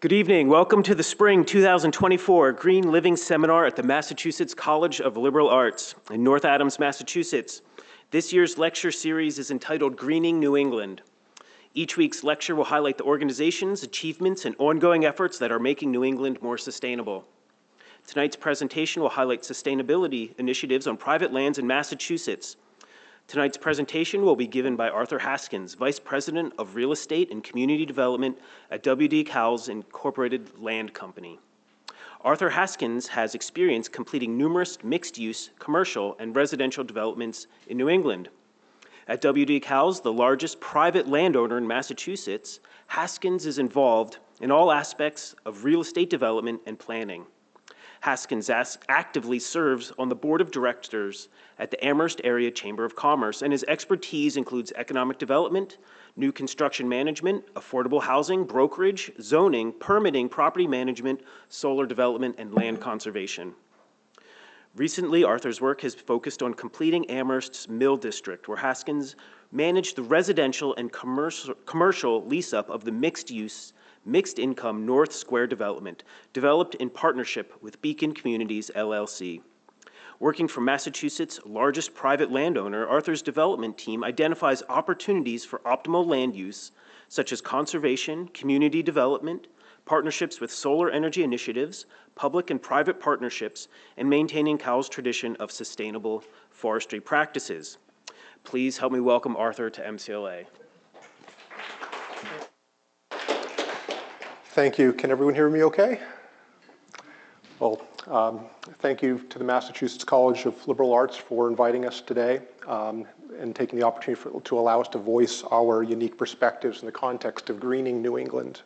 Good evening. Welcome to the Spring 2024 Green Living Seminar at the Massachusetts College of Liberal Arts in North Adams, Massachusetts. This year's lecture series is entitled Greening New England. Each week's lecture will highlight the organizations, achievements, and ongoing efforts that are making New England more sustainable. Tonight's presentation will highlight sustainability initiatives on private lands in Massachusetts. Tonight's presentation will be given by Arthur Haskins, Vice President of Real Estate and Community Development at WD Cowls Incorporated Land Company. Arthur Haskins has experience completing numerous mixed-use, commercial, and residential developments in New England. At WD Cowls, the largest private landowner in Massachusetts, Haskins is involved in all aspects of real estate development and planning. Haskins actively serves on the board of directors at the Amherst Area Chamber of Commerce, and his expertise includes economic development, new construction management, affordable housing, brokerage, zoning, permitting, property management, solar development, and land conservation. Recently, Arthur's work has focused on completing Amherst's Mill District, where Haskins managed the residential and commercial lease-up of the mixed-use, mixed-income North Square development, developed in partnership with Beacon Communities, LLC. Working for Massachusetts' largest private landowner, Arthur's development team identifies opportunities for optimal land use, such as conservation, community development, partnerships with solar energy initiatives, public and private partnerships, and maintaining Cowls' tradition of sustainable forestry practices. Please help me welcome Arthur to MCLA. Thank you. Can everyone hear me okay? Well, thank you to the Massachusetts College of Liberal Arts for inviting us today and taking the opportunity to allow us to voice our unique perspectives in the context of greening New England.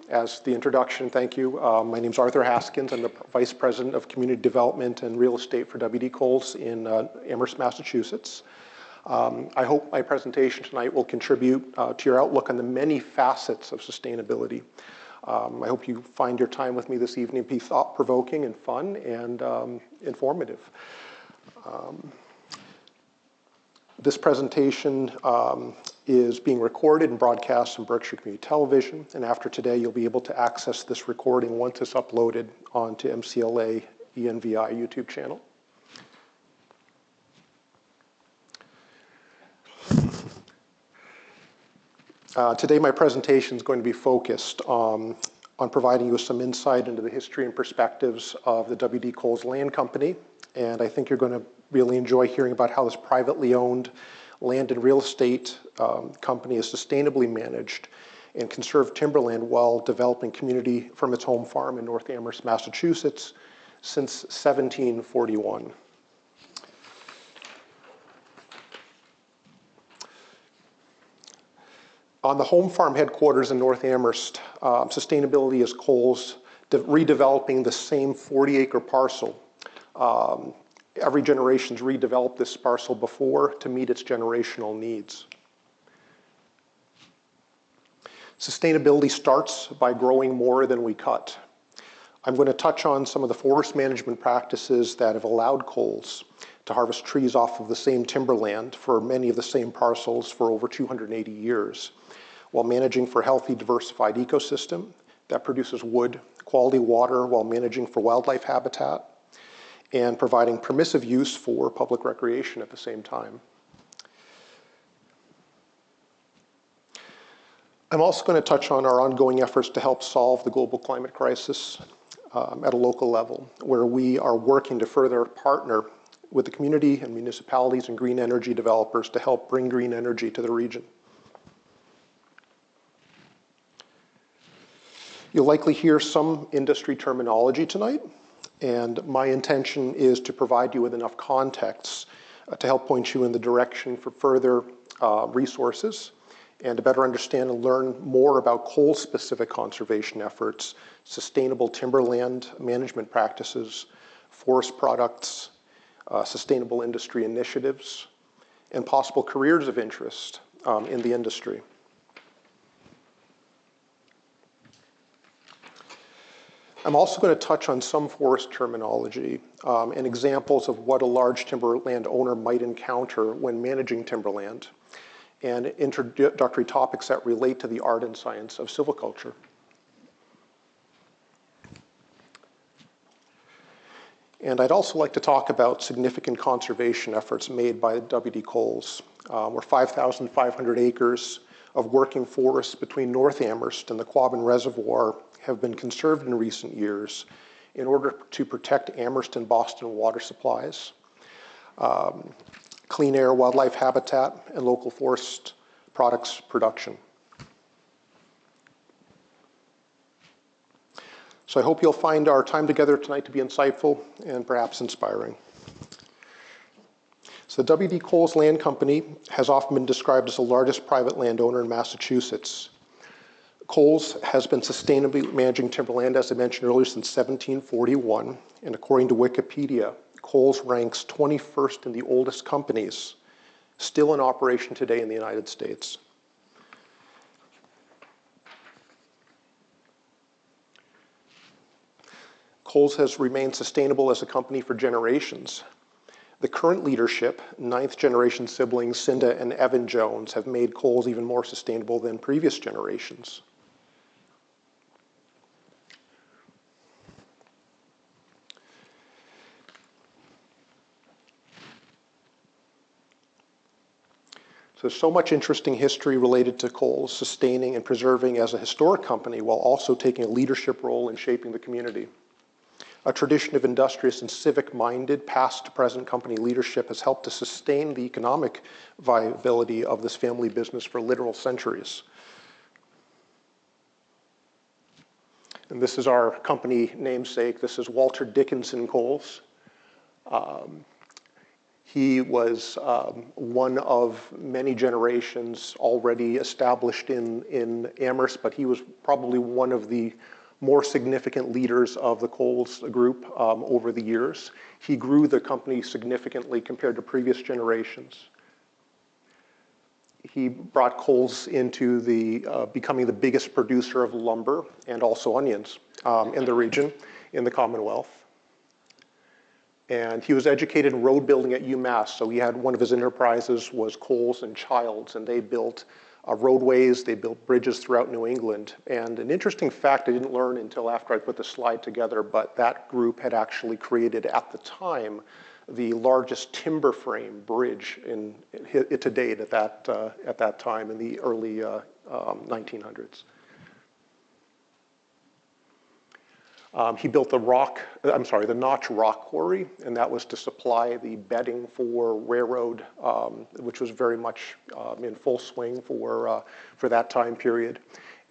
As the introduction, thank you. My name is Arthur Haskins. I'm the Vice President of Community Development and Real Estate for WD Cowls in Amherst, Massachusetts. I hope my presentation tonight will contribute to your outlook on the many facets of sustainability. I hope you find your time with me this evening be thought-provoking and fun and informative. This presentation is being recorded and broadcast on Berkshire Community Television, and after today you'll be able to access this recording once it's uploaded onto MCLA ENVI YouTube channel. Today my presentation is going to be focused on providing you with some insight into the history and perspectives of the WD Cowls Land Company, and I think you're going to really enjoy hearing about how this privately owned land and real estate company is sustainably managed and conserved timberland while developing community from its home farm in North Amherst, Massachusetts since 1741. On the home farm headquarters in North Amherst, sustainability is Cowls redeveloping the same 40-acre parcel. Every generation's redeveloped this parcel before to meet its generational needs. Sustainability starts by growing more than we cut. I'm going to touch on some of the forest management practices that have allowed Cowls to harvest trees off of the same timberland for many of the same parcels for over 280 years, while managing for a healthy, diversified ecosystem that produces wood, quality water, while managing for wildlife habitat, and providing permissive use for public recreation at the same time. I'm also going to touch on our ongoing efforts to help solve the global climate crisis at a local level, where we are working to further partner with the community and municipalities and green energy developers to help bring green energy to the region. You'll likely hear some industry terminology tonight, and my intention is to provide you with enough context to help point you in the direction for further resources and to better understand and learn more about Cowls-specific conservation efforts, sustainable timberland management practices, forest products, sustainable industry initiatives, and possible careers of interest in the industry. I'm also going to touch on some forest terminology and examples of what a large timberland owner might encounter when managing timberland, and introductory topics that relate to the art and science of silviculture. And I'd also like to talk about significant conservation efforts made by WD Cowls, where 5,500 acres of working forests between North Amherst and the Quabbin Reservoir have been conserved in recent years in order to protect Amherst and Boston water supplies, clean air, wildlife habitat, and local forest products production. So I hope you'll find our time together tonight to be insightful and perhaps inspiring. So the WD Cowls Land Company has often been described as the largest private landowner in Massachusetts. Cowls has been sustainably managing timberland, as I mentioned earlier, since 1741. And according to Wikipedia, Cowls ranks 21st in the oldest companies still in operation today in the United States. Cowls has remained sustainable as a company for generations. The current leadership, ninth generation siblings Cinda and Evan Jones, have made Cowls even more sustainable than previous generations. So there's so much interesting history related to Cowls sustaining and preserving as a historic company while also taking a leadership role in shaping the community. A tradition of industrious and civic-minded, past-to-present company leadership has helped to sustain the economic viability of this family business for literal centuries. And this is our company namesake. This is Walter Dickinson Cowls. He was one of many generations already established in Amherst, but he was probably one of the more significant leaders of the Cowls group over the years. He grew the company significantly compared to previous generations. He brought Cowls into becoming the biggest producer of lumber and also onions in the region, in the Commonwealth. And he was educated in road building at UMass, so he had one of his enterprises was Cowls and Childs, and they built roadways, they built bridges throughout New England. And an interesting fact I didn't learn until after I put the slide together, but that group had actually created at the time the largest timber frame bridge to date at that time in the early 1900s. He built the Notch Rock Quarry, and that was to supply the bedding for railroad, which was very much in full swing for that time period.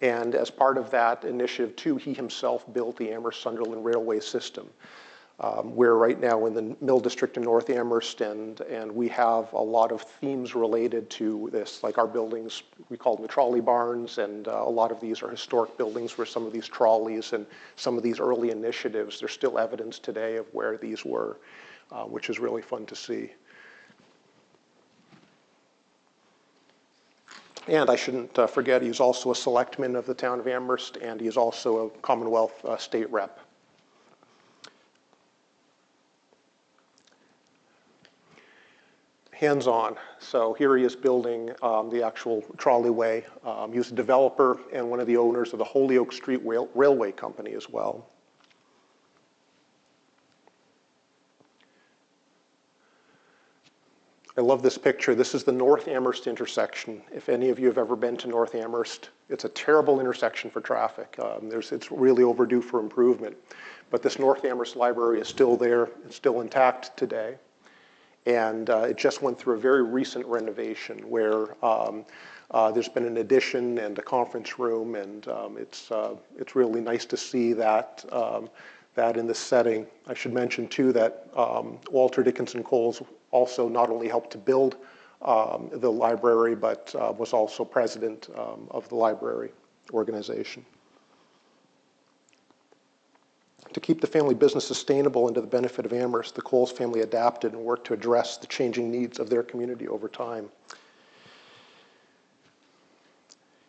And as part of that initiative, too, he himself built the Amherst-Sunderland Railway system. We're right now in the Mill District in North Amherst, and we have a lot of themes related to this, like our buildings, we call them the trolley barns, and a lot of these are historic buildings where some of these trolleys and some of these early initiatives, there's still evidence today of where these were, which is really fun to see. And I shouldn't forget, he's also a selectman of the town of Amherst, and he's also a Commonwealth state rep. Hands-on. So here he is building the actual trolleyway. He was a developer and one of the owners of the Holyoke Street Railway Company as well. I love this picture. This is the North Amherst intersection. If any of you have ever been to North Amherst, it's a terrible intersection for traffic. It's really overdue for improvement. But this North Amherst library is still there. It's still intact today. And it just went through a very recent renovation where there's been an addition and a conference room, and it's really nice to see that in this setting. I should mention too that Walter Dickinson Cowls also not only helped to build the library, but was also president of the library organization. To keep the family business sustainable and to the benefit of Amherst, the Cowls family adapted and worked to address the changing needs of their community over time.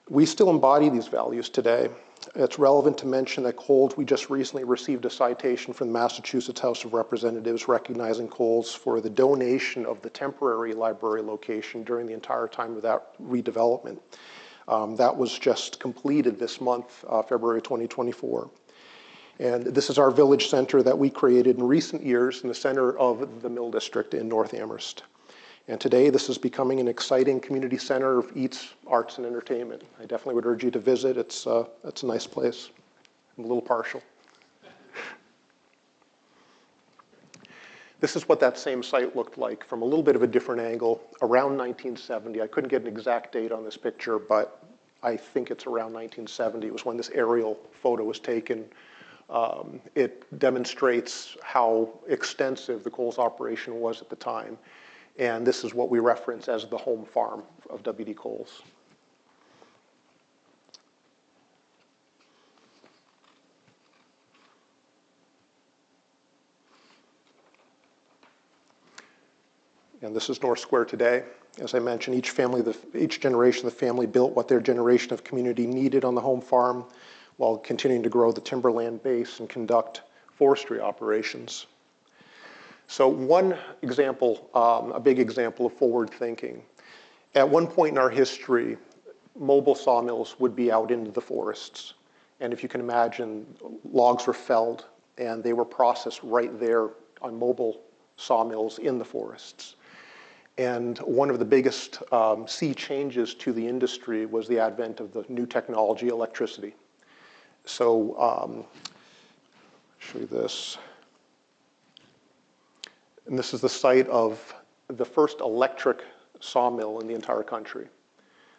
We still embody these values today. It's relevant to mention that Cowls, we just recently received a citation from the Massachusetts House of Representatives recognizing Cowls for the donation of the temporary library location during the entire time of that redevelopment. That was just completed this month, February 2024. And this is our village center that we created in recent years in the center of the Mill District in North Amherst. And today, this is becoming an exciting community center of eats, arts, and entertainment. I definitely would urge you to visit. It's a nice place. I'm a little partial. This is what that same site looked like from a little bit of a different angle around 1970. I couldn't get an exact date on this picture, but I think it's around 1970. It was when this aerial photo was taken. It demonstrates how extensive the Cowls operation was at the time. And this is what we reference as the home farm of WD Cowls. And this is North Square today. As I mentioned, each generation of the family built what their generation of community needed on the home farm while continuing to grow the timberland base and conduct forestry operations. So one example, a big example of forward thinking. At one point in our history, mobile sawmills would be out into the forests. And if you can imagine, logs were felled and they were processed right there on mobile sawmills in the forests. And one of the biggest sea changes to the industry was the advent of the new technology, electricity. So, I'll show you this. And this is the site of the first electric sawmill in the entire country.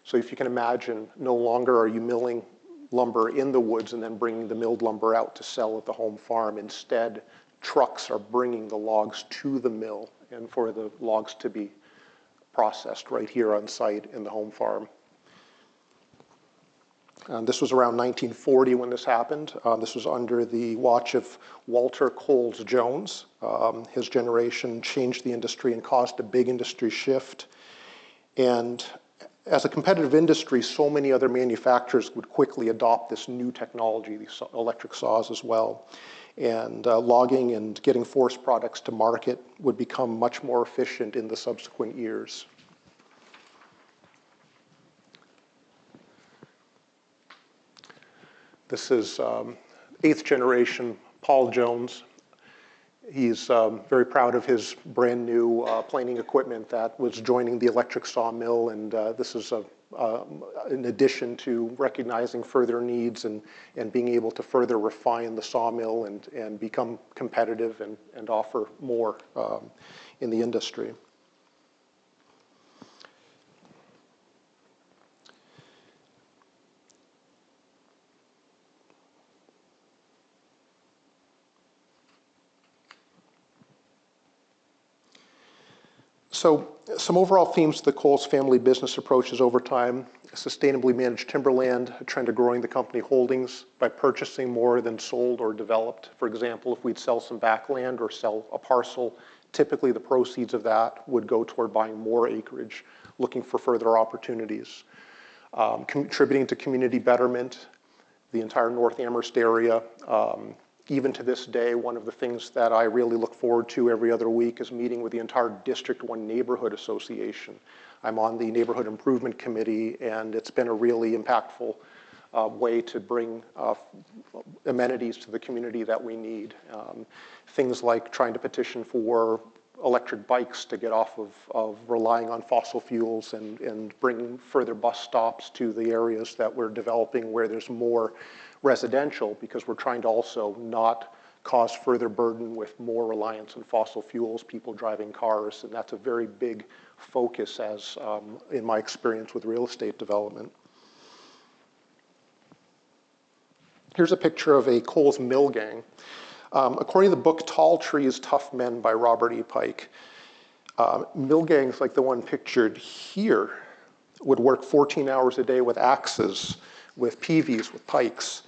So if you can imagine, no longer are you milling lumber in the woods and then bringing the milled lumber out to sell at the home farm. Instead, trucks are bringing the logs to the mill and for the logs to be processed right here on site in the home farm. This was around 1940 when this happened. This was under the watch of Walter Coles Jones. His generation changed the industry and caused a big industry shift. And as a competitive industry, so many other manufacturers would quickly adopt this new technology, these electric saws as well. And logging and getting forest products to market would become much more efficient in the subsequent years. This is 8th generation Paul Jones. He's very proud of his brand new planing equipment that was joining the electric sawmill, and this is in addition to recognizing further needs and being able to further refine the sawmill and become competitive and offer more in the industry. So some overall themes to the Cowls family business approaches over time: sustainably managed timberland, a trend of growing the company holdings by purchasing more than sold or developed. For example, if we'd sell some backland or sell a parcel, typically the proceeds of that would go toward buying more acreage, looking for further opportunities. Contributing to community betterment, the entire North Amherst area. Even to this day, one of the things that I really look forward to every other week is meeting with the entire District 1 Neighborhood Association. I'm on the Neighborhood Improvement Committee, and it's been a really impactful way to bring amenities to the community that we need. Things like trying to petition for electric bikes to get off of relying on fossil fuels and bringing further bus stops to the areas that we're developing where there's more residential, because we're trying to also not cause further burden with more reliance on fossil fuels, people driving cars, and that's a very big focus as in my experience with real estate development. Here's a picture of a Cowls mill gang. According to the book Tall Trees, Tough Men by Robert E. Pike, mill gangs like the one pictured here would work 14 hours a day with axes, with peavies, with pikes,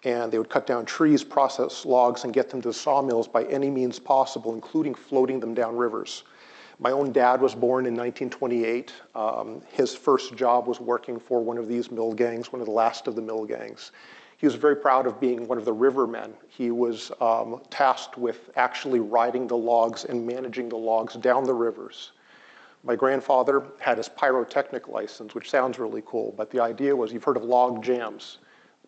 and they would cut down trees, process logs, and get them to the sawmills by any means possible, including floating them down rivers. My own dad was born in 1928. His first job was working for one of these mill gangs, one of the last of the mill gangs. He was very proud of being one of the rivermen. He was tasked with actually riding the logs and managing the logs down the rivers. My grandfather had his pyrotechnic license, which sounds really cool, but the idea was, you've heard of log jams.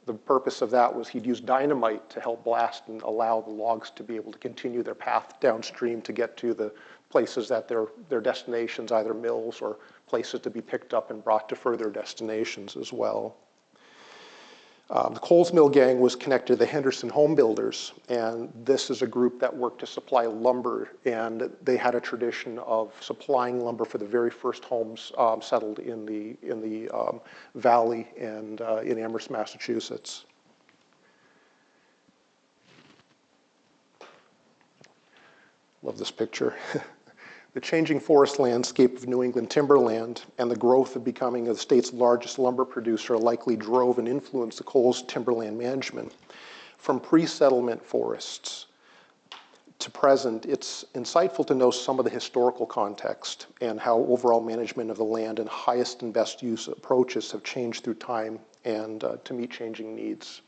The purpose of that was he'd use dynamite to help blast and allow the logs to be able to continue their path downstream to get to the places that their destinations, either mills or places to be picked up and brought to further destinations as well. The Coles Mill Gang was connected to the Henderson Home Builders, and this is a group that worked to supply lumber, and they had a tradition of supplying lumber for the very first homes settled in the valley and in Amherst, Massachusetts. Love this picture. The changing forest landscape of New England timberland and the growth of becoming the state's largest lumber producer likely drove and influenced the Coles timberland management. From pre-settlement forests to present, it's insightful to know some of the historical context and how overall management of the land and highest and best use approaches have changed through time and to meet changing needs.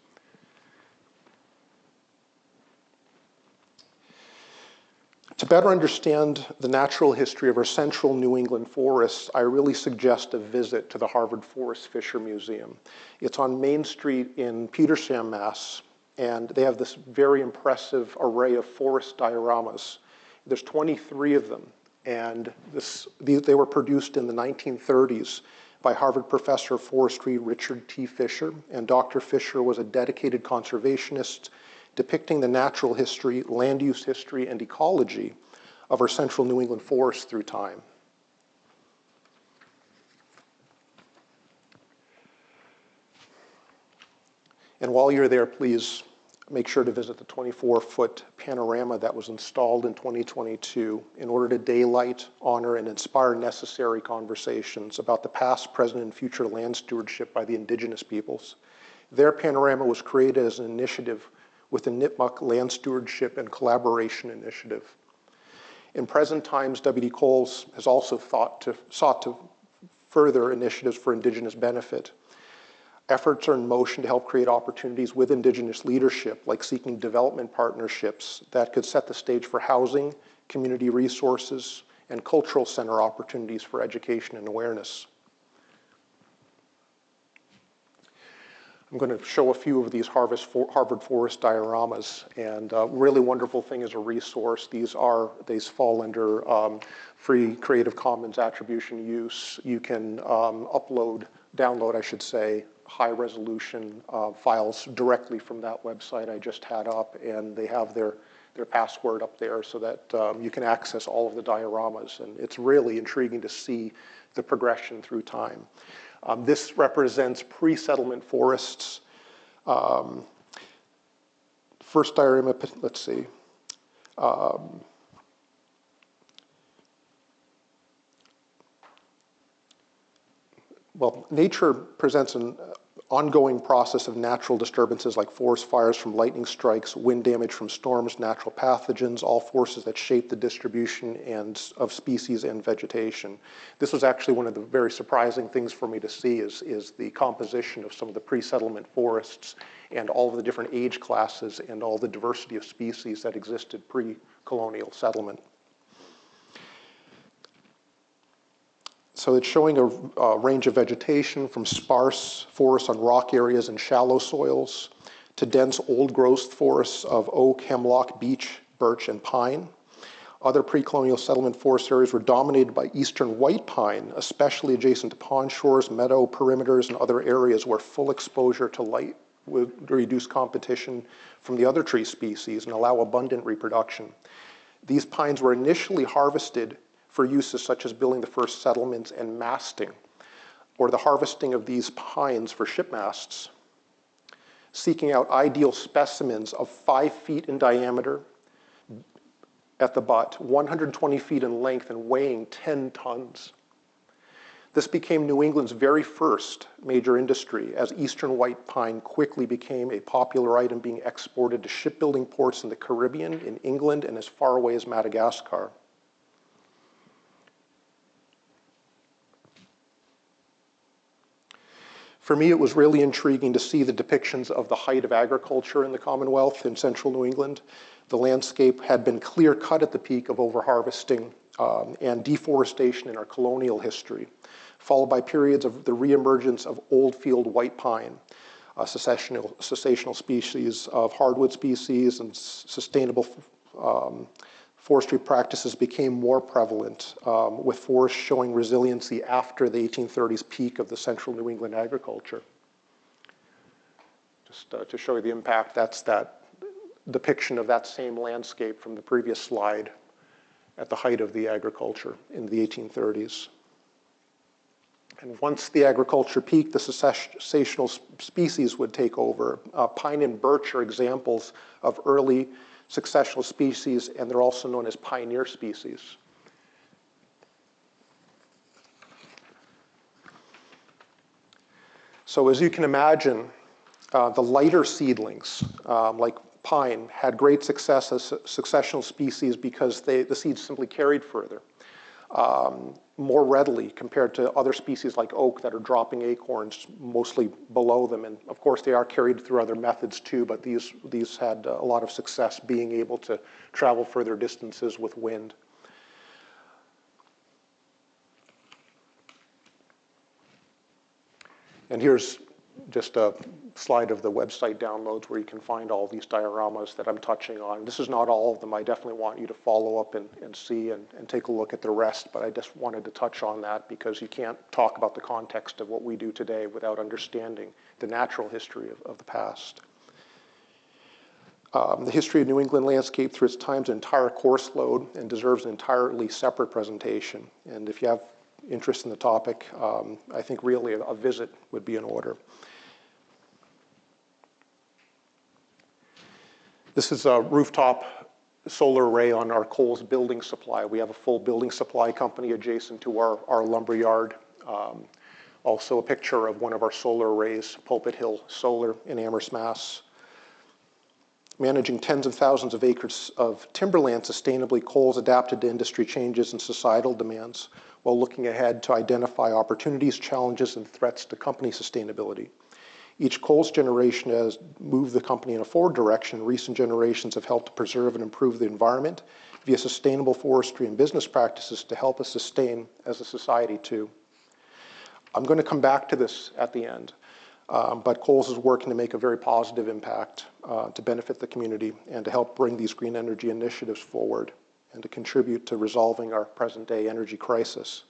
To better understand the natural history of our central New England forests, I really suggest a visit to the Harvard Forest Fisher Museum. It's on Main Street in Petersham, Mass., and they have this very impressive array of forest dioramas. There's 23 of them, and they were produced in the 1930s by Harvard professor of forestry Richard T. Fisher, and Dr. Fisher was a dedicated conservationist depicting the natural history, land use history, and ecology of our central New England forests through time. And while you're there, please make sure to visit the 24-foot panorama that was installed in 2022 in order to daylight, honor, and inspire necessary conversations about the past, present, and future land stewardship by the indigenous peoples. Their panorama was created as an initiative with the Nipmuc Land Stewardship and Collaboration Initiative. In present times, WD Cowls has also sought to further initiatives for Indigenous benefit. Efforts are in motion to help create opportunities with Indigenous leadership, like seeking development partnerships that could set the stage for housing, community resources, and cultural center opportunities for education and awareness. I'm going to show a few of these Harvard Forest dioramas, and a really wonderful thing as a resource. These fall under free Creative Commons attribution use. You can download, I should say, high resolution files directly from that website I just had up, and they have their password up there so that you can access all of the dioramas, and it's really intriguing to see the progression through time. This represents pre-settlement forests. First diorama, let's see. Well, nature presents an ongoing process of natural disturbances like forest fires from lightning strikes, wind damage from storms, natural pathogens, all forces that shape the distribution of species and vegetation. This was actually one of the very surprising things for me to see is the composition of some of the pre-settlement forests and all of the different age classes and all the diversity of species that existed pre-colonial settlement. So it's showing a range of vegetation from sparse forests on rock areas and shallow soils to dense old growth forests of oak, hemlock, beech, birch, and pine. Other pre-colonial settlement forest areas were dominated by eastern white pine, especially adjacent to pond shores, meadow perimeters, and other areas where full exposure to light would reduce competition from the other tree species and allow abundant reproduction. These pines were initially harvested for uses such as building the first settlements and masting, or the harvesting of these pines for ship masts, seeking out ideal specimens of 5 feet in diameter at the butt, 120 feet in length, and weighing 10 tons. This became New England's very first major industry, as eastern white pine quickly became a popular item being exported to shipbuilding ports in the Caribbean, in England, and as far away as Madagascar. For me, it was really intriguing to see the depictions of the height of agriculture in the Commonwealth in central New England. The landscape had been clear cut at the peak of overharvesting and deforestation in our colonial history, followed by periods of the reemergence of old field white pine. cessational species of hardwood species, and sustainable forestry practices became more prevalent, with forests showing resiliency after the 1830s peak of the central New England agriculture. Just to show you the impact, that's that depiction of that same landscape from the previous slide at the height of the agriculture in the 1830s. And once the agriculture peaked, the cessational species would take over. Pine and birch are examples of early successional species, and they're also known as pioneer species. So as you can imagine, the lighter seedlings, like pine, had great success as successional species because the seeds simply carried further, more readily compared to other species like oak that are dropping acorns mostly below them. And of course they are carried through other methods too, but these had a lot of success being able to travel further distances with wind. And here's just a slide of the website downloads where you can find all these dioramas that I'm touching on. This is not all of them. I definitely want you to follow up and see and take a look at the rest, but I just wanted to touch on that because you can't talk about the context of what we do today without understanding the natural history of the past. The history of New England landscape through its time's entire course load and deserves an entirely separate presentation. And if you have interest in the topic, I think really a visit would be in order. This is a rooftop solar array on our Coles building supply. We have a full building supply company adjacent to our lumber yard. Also a picture of one of our solar arrays, Pulpit Hill Solar in Amherst, Mass. Managing tens of thousands of acres of timberland sustainably, Coles adapted to industry changes and societal demands while looking ahead to identify opportunities, challenges, and threats to company sustainability. Each Coles generation has moved the company in a forward direction. Recent generations have helped to preserve and improve the environment via sustainable forestry and business practices to help us sustain as a society too. I'm going to come back to this at the end, but Coles is working to make a very positive impact to benefit the community and to help bring these green energy initiatives forward and to contribute to resolving our present-day energy crisis.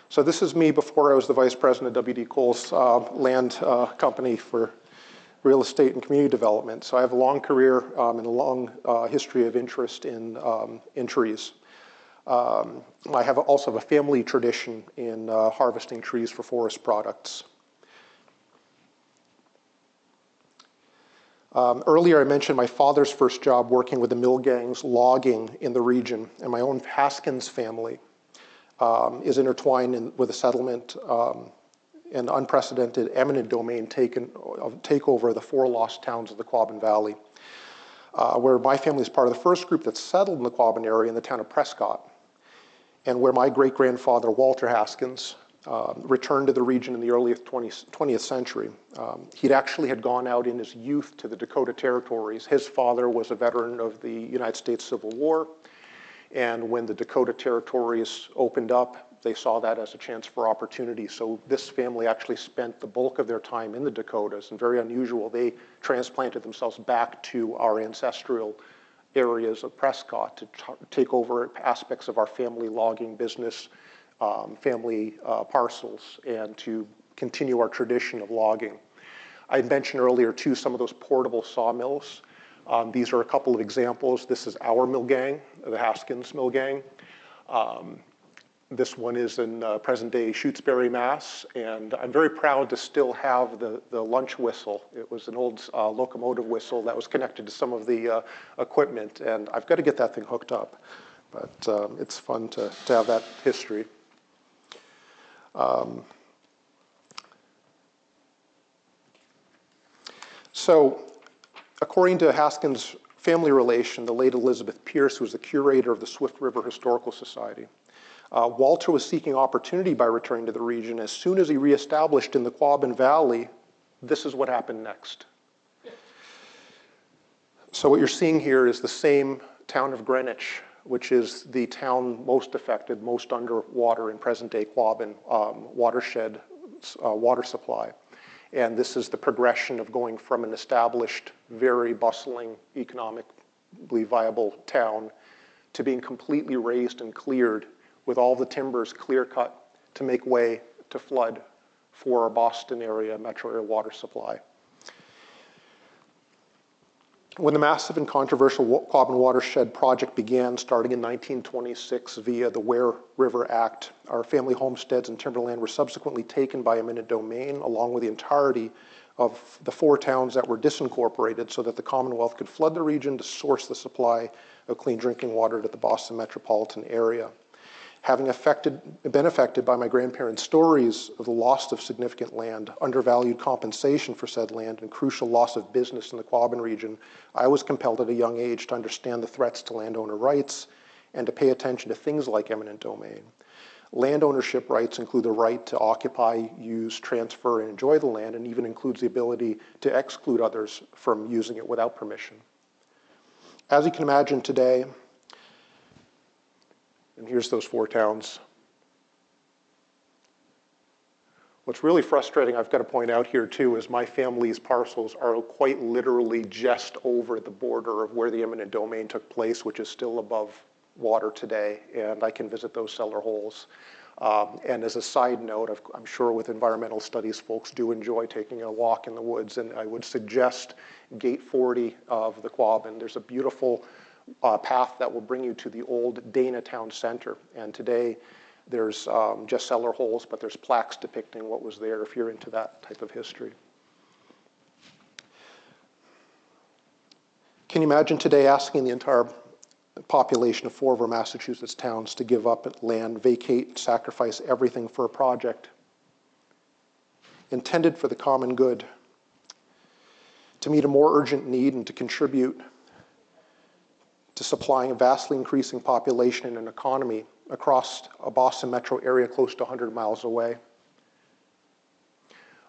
So this is me before I was the vice president of WD Cowls land company for real estate and community development. So I have a long career and a long history of interest in trees. I also have a family tradition in harvesting trees for forest products. Earlier I mentioned my father's first job working with the mill gangs logging in the region, and my own Haskins family is intertwined with a settlement and unprecedented eminent domain takeover of the 4 lost towns of the Quabbin Valley, where my family is part of the first group that settled in the Quabbin area in the town of Prescott, and where my great-grandfather, Walter Haskins, returned to the region in the early 20th century. He'd actually had gone out in his youth to the Dakota Territories. His father was a veteran of the United States Civil War, and when the Dakota Territories opened up, they saw that as a chance for opportunity. So this family actually spent the bulk of their time in the Dakotas, and very unusual, they transplanted themselves back to our ancestral areas of Prescott to take over aspects of our family logging business, family parcels, and to continue our tradition of logging. I mentioned earlier too some of those portable sawmills. These are a couple of examples. This is our mill gang, the Haskins mill gang. This one is in present-day Shutesbury, Mass. And I'm very proud to still have the lunch whistle. It was an old locomotive whistle that was connected to some of the equipment. And I've got to get that thing hooked up. But it's fun to have that history. So, according to Haskins' family relation, the late Elizabeth Pierce, who was the curator of the Swift River Historical Society, Walter was seeking opportunity by returning to the region. As soon as he reestablished in the Quabbin Valley, this is what happened next. So what you're seeing here is the same town of Greenwich, which is the town most affected, most underwater in present-day Quabbin, watershed water supply. And this is the progression of going from an established, very bustling, economically viable town to being completely razed and cleared with all the timbers clear-cut to make way to flood for our Boston area, metro area water supply. When the massive and controversial Quabbin Watershed Project began, starting in 1926 via the Ware River Act, our family homesteads and timberland were subsequently taken by eminent domain, along with the entirety of the 4 towns that were disincorporated so that the Commonwealth could flood the region to source the supply of clean drinking water to the Boston metropolitan area. Having been affected by my grandparents' stories of the loss of significant land, undervalued compensation for said land, and crucial loss of business in the Quabbin region, I was compelled at a young age to understand the threats to landowner rights and to pay attention to things like eminent domain. Land ownership rights include the right to occupy, use, transfer, and enjoy the land, and even includes the ability to exclude others from using it without permission. As you can imagine today, and here's those 4 towns. What's really frustrating, I've got to point out here too, is my family's parcels are quite literally just over the border of where the eminent domain took place, which is still above water today, and I can visit those cellar holes. And as a side note, I'm sure with environmental studies, folks do enjoy taking a walk in the woods, and I would suggest Gate 40 of the Quabbin. There's a beautiful path that will bring you to the old Dana Town Center. And today there's just cellar holes, but there's plaques depicting what was there if you're into that type of history. Can you imagine today asking the entire population of 4 of our Massachusetts towns to give up land, vacate, sacrifice everything for a project intended for the common good, to meet a more urgent need and to contribute to supplying a vastly increasing population and an economy across a Boston metro area close to 100 miles away?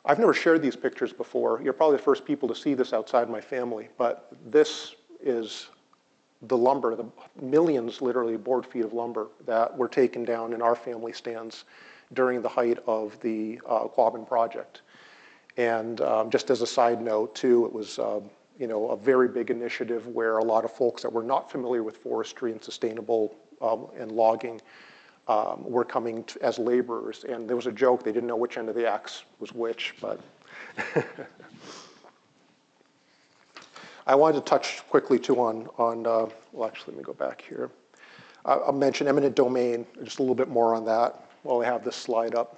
I've never shared these pictures before. You're probably the first people to see this outside my family, but this is the lumber, the millions, literally, board feet of lumber that were taken down in our family stands during the height of the Quabbin project. And just as a side note, too, it was a very big initiative where a lot of folks that were not familiar with forestry and sustainable and logging were coming as laborers. And there was a joke, they didn't know which end of the axe was which, but I wanted to touch quickly too on well, actually, let me go back here. I'll mention eminent domain, just a little bit more on that while I have this slide up.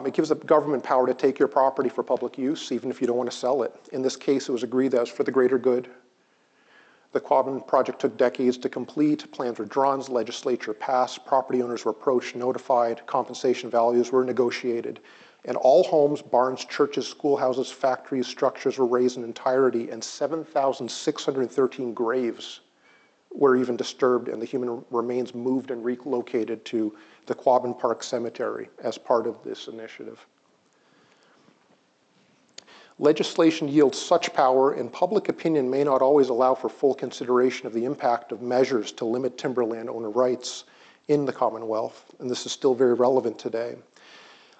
It gives the government power to take your property for public use, even if you don't want to sell it. In this case, it was agreed that it was for the greater good. The Quabbin project took decades to complete. Plans were drawn, the legislature passed, property owners were approached, notified, compensation values were negotiated. And all homes, barns, churches, schoolhouses, factories, structures were razed in entirety, and 7,613 graves were even disturbed, and the human remains moved and relocated to the Quabbin Park Cemetery as part of this initiative. Legislation yields such power, and public opinion may not always allow for full consideration of the impact of measures to limit timberland owner rights in the Commonwealth, and this is still very relevant today.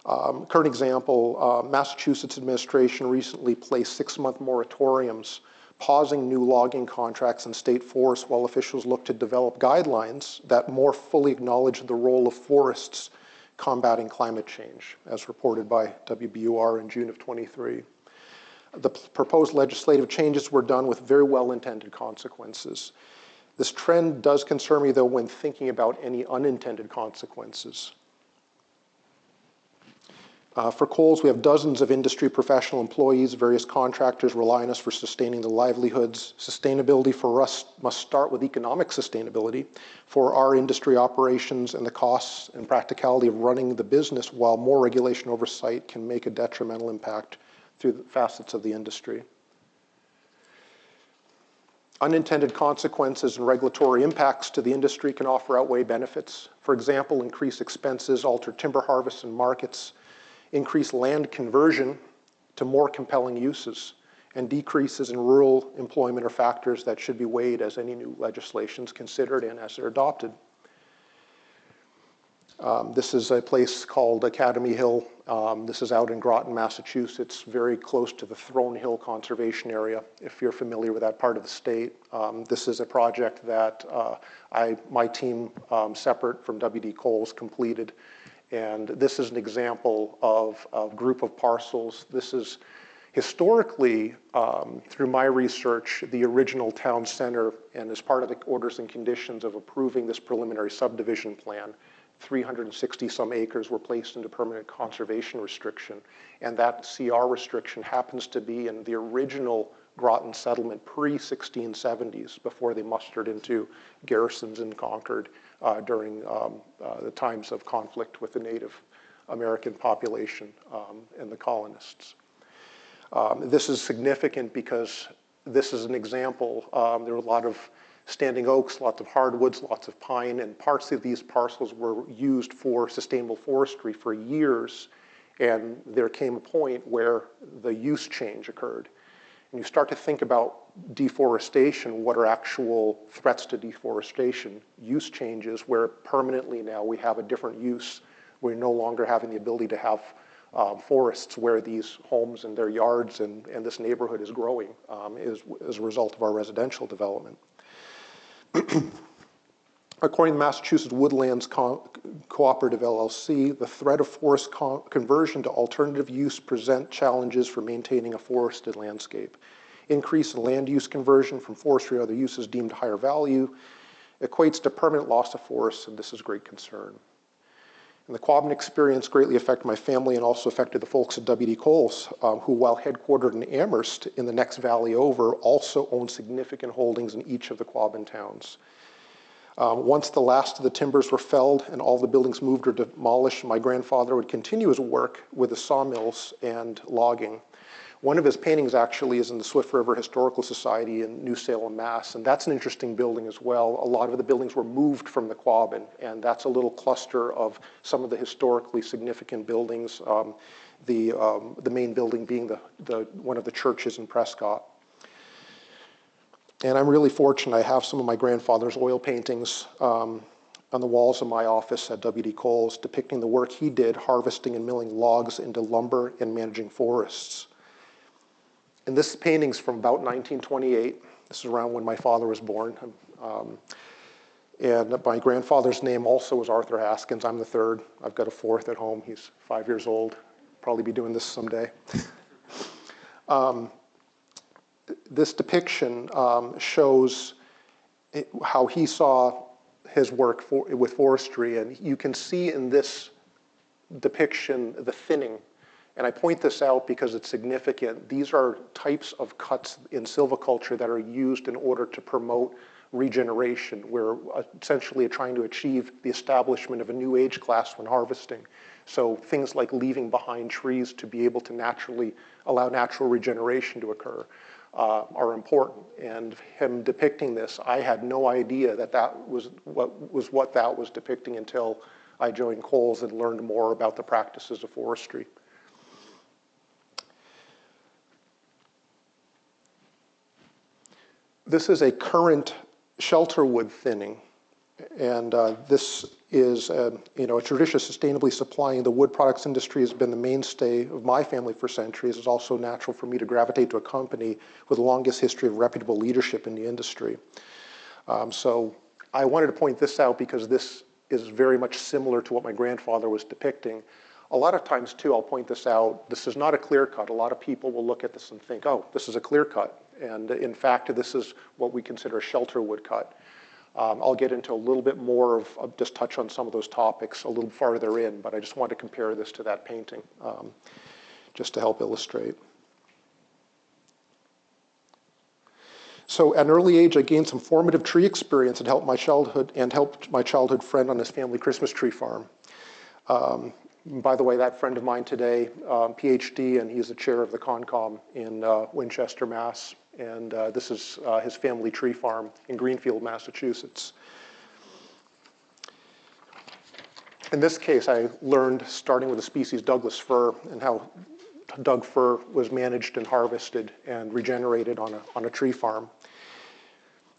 Current example, Massachusetts administration recently placed 6-month moratoriums, pausing new logging contracts in state forests while officials look to develop guidelines that more fully acknowledge the role of forests combating climate change, as reported by WBUR in June of 23. The proposed legislative changes were done with very well-intended consequences. This trend does concern me, though, when thinking about any unintended consequences. For Coles, we have dozens of industry professional employees. Various contractors rely on us for sustaining their livelihoods. Sustainability for us must start with economic sustainability for our industry operations and the costs and practicality of running the business, while more regulation oversight can make a detrimental impact through the facets of the industry. Unintended consequences and regulatory impacts to the industry can often outweigh benefits. For example, increased expenses, alter timber harvests and markets, increase land conversion to more compelling uses, and decreases in rural employment are factors that should be weighed as any new legislation is considered and as they're adopted. This is a place called Academy Hill. This is out in Groton, Massachusetts, very close to the Throne Hill Conservation Area, if you're familiar with that part of the state. This is a project that my team, separate from WD Cowls, completed. And this is an example of a group of parcels. This is historically, through my research, the original town center, and as part of the orders and conditions of approving this preliminary subdivision plan, 360 some acres were placed into permanent conservation restriction. And that CR restriction happens to be in the original Groton settlement pre-1670s, before they mustered into garrisons in Concord during the times of conflict with the Native American population and the colonists. This is significant because this is an example. There were a lot of standing oaks, lots of hardwoods, lots of pine, and parts of these parcels were used for sustainable forestry for years, and there came a point where the use change occurred. And you start to think about deforestation, what are actual threats to deforestation? Use changes where permanently now we have a different use. We're no longer having the ability to have forests where these homes and their yards and this neighborhood is growing as a result of our residential development. According to Massachusetts Woodlands Cooperative LLC, the threat of forest conversion to alternative use present challenges for maintaining a forested landscape. Increase in land use conversion from forestry or other uses deemed higher value equates to permanent loss of forests, and this is great concern. And the Quabbin experience greatly affected my family and also affected the folks at WD Cowls, who, while headquartered in Amherst in the next valley over, also own significant holdings in each of the Quabbin towns. Once the last of the timbers were felled and all the buildings moved or demolished, my grandfather would continue his work with the sawmills and logging. One of his paintings actually is in the Swift River Historical Society in New Salem, Mass, and that's an interesting building as well. A lot of the buildings were moved from the Quabbin, and that's a little cluster of some of the historically significant buildings, the main building being one of the churches in Prescott. And I'm really fortunate. I have some of my grandfather's oil paintings on the walls of my office at WD Cowls depicting the work he did harvesting and milling logs into lumber and managing forests. And this painting's from about 1928. This is around when my father was born. And my grandfather's name also was Arthur Haskins. I'm the third. I've got a fourth at home. He's 5 years old. Probably be doing this someday. This depiction shows how he saw his work with forestry, and you can see in this depiction the thinning. And I point this out because it's significant. These are types of cuts in silviculture that are used in order to promote regeneration. We're essentially trying to achieve the establishment of a new age class when harvesting. So things like leaving behind trees to be able to naturally allow natural regeneration to occur are important. And him depicting this, I had no idea that that was what that was depicting until I joined Cowls and learned more about the practices of forestry. This is a current shelterwood thinning, and this is a tradition of sustainably supplying the wood products industry has been the mainstay of my family for centuries. It's also natural for me to gravitate to a company with the longest history of reputable leadership in the industry. So I wanted to point this out because this is very much similar to what my grandfather was depicting. A lot of times too, I'll point this out, this is not a clear cut. A lot of people will look at this and think, oh, this is a clear cut. And in fact, this is what we consider a shelter wood cut. I'll get into a little bit more of just touch on some of those topics a little farther in, but I just want to compare this to that painting just to help illustrate. So at an early age, I gained some formative tree experience and helped my childhood friend on his family Christmas tree farm. By the way, that friend of mine today, PhD, and he's the chair of the Concom in Winchester, Mass. And this is his family tree farm in Greenfield, Massachusetts. In this case, I learned, starting with the species Douglas fir, and how Doug fir was managed and harvested and regenerated on a tree farm.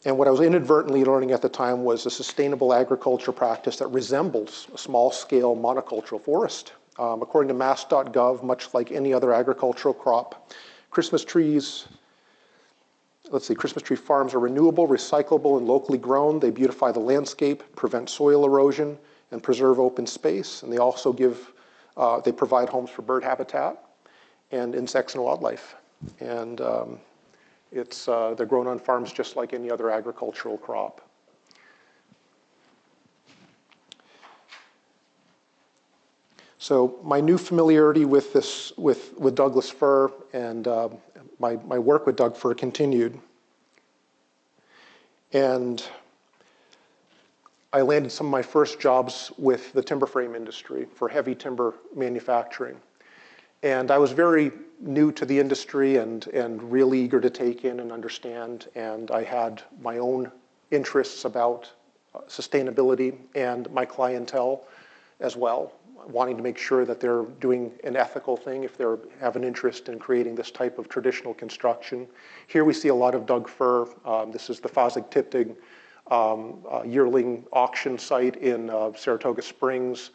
And what I was inadvertently learning at the time was a sustainable agriculture practice that resembles a small-scale monocultural forest. According to mass.gov, much like any other agricultural crop, Christmas tree farms are renewable, recyclable, and locally grown. They beautify the landscape, prevent soil erosion, and preserve open space. And they also they provide homes for bird habitat and insects and wildlife. And they're grown on farms just like any other agricultural crop. So my new familiarity with Douglas fir and my work with Doug fir continued. And I landed some of my first jobs with the timber frame industry for heavy timber manufacturing. And I was very new to the industry and really eager to take in and understand. And I had my own interests about sustainability and my clientele as well, wanting to make sure that they're doing an ethical thing if they have an interest in creating this type of traditional construction. Here we see a lot of Doug fir. This is the Fazig-Tiptig yearling auction site in Saratoga Springs.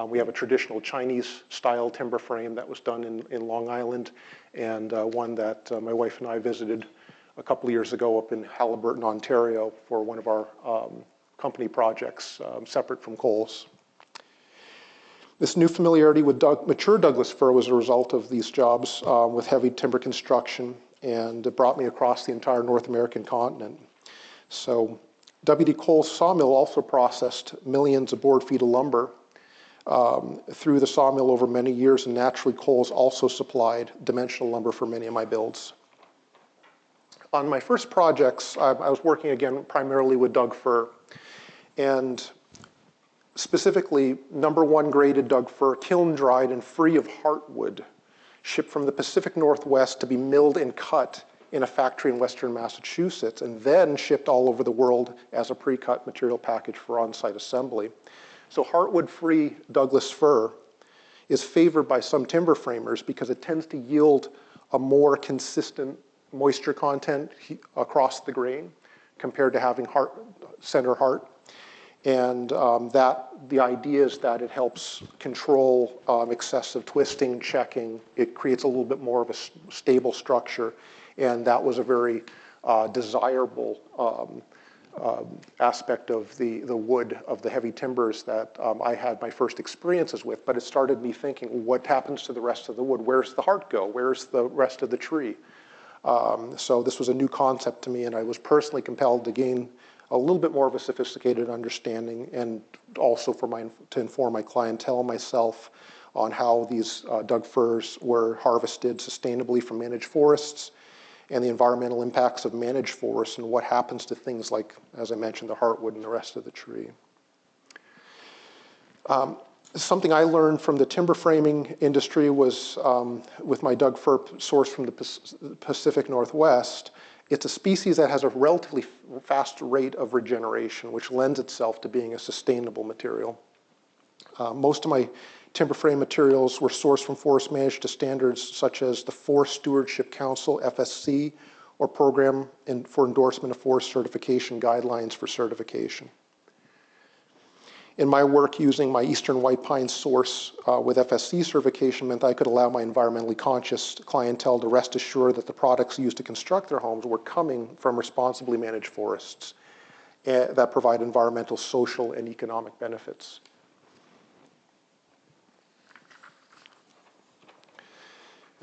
We have a traditional Chinese-style timber frame that was done in Long Island, and one that my wife and I visited a couple of years ago up in Haliburton, Ontario, for one of our company projects, separate from Coles. This new familiarity with mature Douglas fir was a result of these jobs with heavy timber construction, and it brought me across the entire North American continent. So WD Cowls sawmill also processed millions of board feet of lumber through the sawmill over many years, and naturally Cowls also supplied dimensional lumber for many of my builds. On my first projects, I was working again primarily with Doug fir, and specifically #1 graded Doug fir, kiln dried and free of heartwood, shipped from the Pacific Northwest to be milled and cut in a factory in Western Massachusetts, and then shipped all over the world as a pre-cut material package for on-site assembly. So heartwood-free Douglas fir is favored by some timber framers because it tends to yield a more consistent moisture content across the grain compared to having center heart. And the idea is that it helps control excessive twisting, checking. It creates a little bit more of a stable structure. And that was a very desirable aspect of the wood of the heavy timbers that I had my first experiences with. But it started me thinking, what happens to the rest of the wood? Where's the heart go? Where's the rest of the tree? So this was a new concept to me, and I was personally compelled to gain a little bit more of a sophisticated understanding, and also to inform my clientele and myself on how these Doug firs were harvested sustainably from managed forests, and the environmental impacts of managed forests, and what happens to things like, as I mentioned, the heartwood and the rest of the tree. Something I learned from the timber framing industry was with my Doug fir sourced from the Pacific Northwest. It's a species that has a relatively fast rate of regeneration, which lends itself to being a sustainable material. Most of my timber frame materials were sourced from forest managed to standards such as the Forest Stewardship Council, FSC, or Program for Endorsement of Forest Certification Guidelines for certification. In my work, using my Eastern White Pine source with FSC certification meant I could allow my environmentally conscious clientele to rest assured that the products used to construct their homes were coming from responsibly managed forests that provide environmental, social, and economic benefits.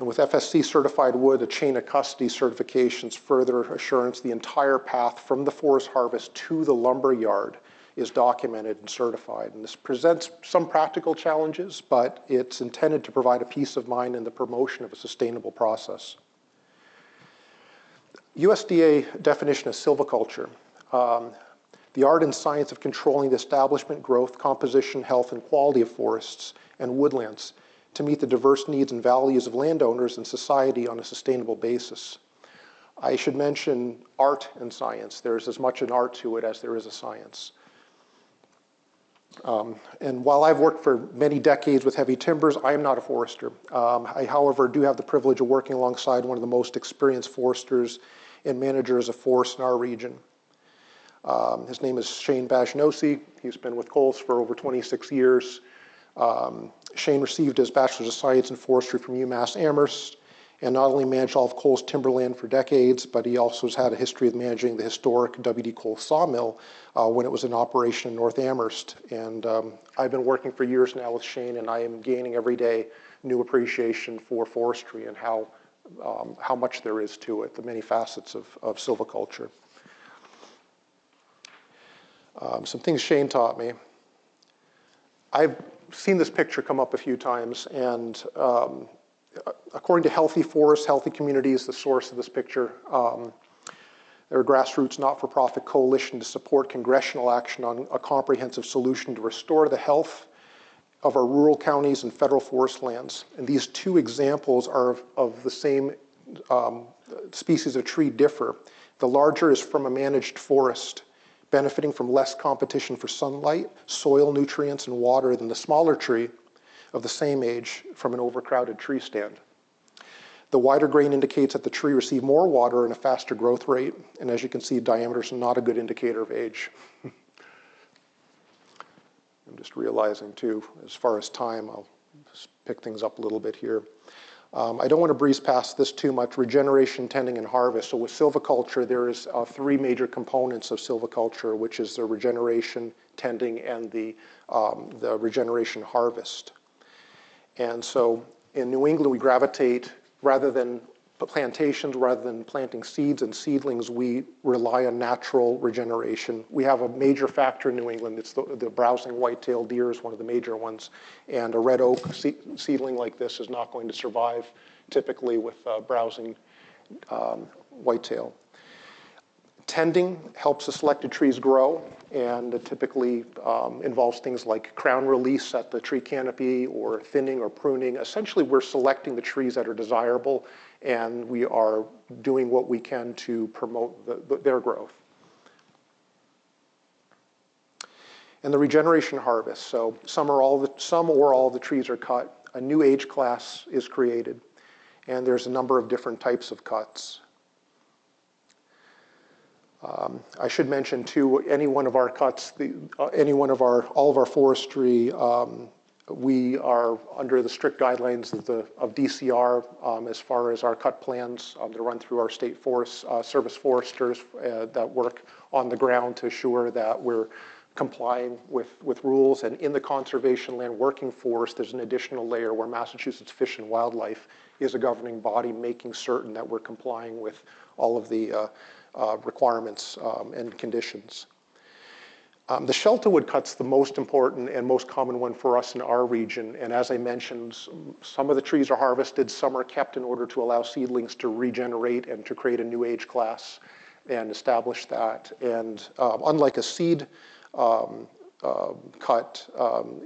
And with FSC certified wood, a chain of custody certifications further assurance the entire path from the forest harvest to the lumber yard is documented and certified. And this presents some practical challenges, but it's intended to provide a peace of mind in the promotion of a sustainable process. USDA definition of silviculture, the art and science of controlling the establishment, growth, composition, health, and quality of forests and woodlands to meet the diverse needs and values of landowners and society on a sustainable basis. I should mention art and science. There's as much an art to it as there is a science. And while I've worked for many decades with heavy timbers, I am not a forester. I, however, do have the privilege of working alongside one of the most experienced foresters and managers of forests in our region. His name is Shane Bajnosi. He's been with Cowls for over 26 years. Shane received his Bachelor's of Science in Forestry from UMass Amherst, and not only managed all of Cowls timberland for decades, but he also has had a history of managing the historic WD Cowls sawmill when it was in operation in North Amherst. And I've been working for years now with Shane, and I am gaining every day new appreciation for forestry and how much there is to it, the many facets of silviculture. Some things Shane taught me. I've seen this picture come up a few times, and according to Healthy Forests, Healthy Communities, the source of this picture, they're a grassroots not-for-profit coalition to support congressional action on a comprehensive solution to restore the health of our rural counties and federal forest lands. And these two examples are of the same species of tree differ. The larger is from a managed forest, benefiting from less competition for sunlight, soil nutrients, and water than the smaller tree of the same age from an overcrowded tree stand. The wider grain indicates that the tree received more water and a faster growth rate, and as you can see, diameter is not a good indicator of age. I'm just realizing too, as far as time, I'll just pick things up a little bit here. I don't want to breeze past this too much. Regeneration, tending, and harvest. So with silviculture, there is three major components of silviculture, which is the regeneration, tending, and the regeneration harvest. And so in New England, we gravitate, rather than plantations, rather than planting seeds and seedlings, we rely on natural regeneration. We have a major factor in New England. It's the browsing white-tailed deer is one of the major ones. And a red oak seedling like this is not going to survive typically with browsing whitetail. Tending helps the selected trees grow, and it typically involves things like crown release at the tree canopy or thinning or pruning. Essentially, we're selecting the trees that are desirable, and we are doing what we can to promote their growth. And the regeneration harvest. So some or all the trees are cut. A new age class is created, and there's a number of different types of cuts. I should mention too, any one of our cuts, all of our forestry, we are under the strict guidelines of DCR as far as our cut plans that run through our state forest service foresters that work on the ground to assure that we're complying with rules. And in the conservation land working forest, there's an additional layer where Massachusetts Fish and Wildlife is a governing body, making certain that we're complying with all of the requirements and conditions. The shelterwood cut's the most important and most common one for us in our region. And as I mentioned, some of the trees are harvested, some are kept in order to allow seedlings to regenerate and to create a new age class and establish that. And unlike a seed cut,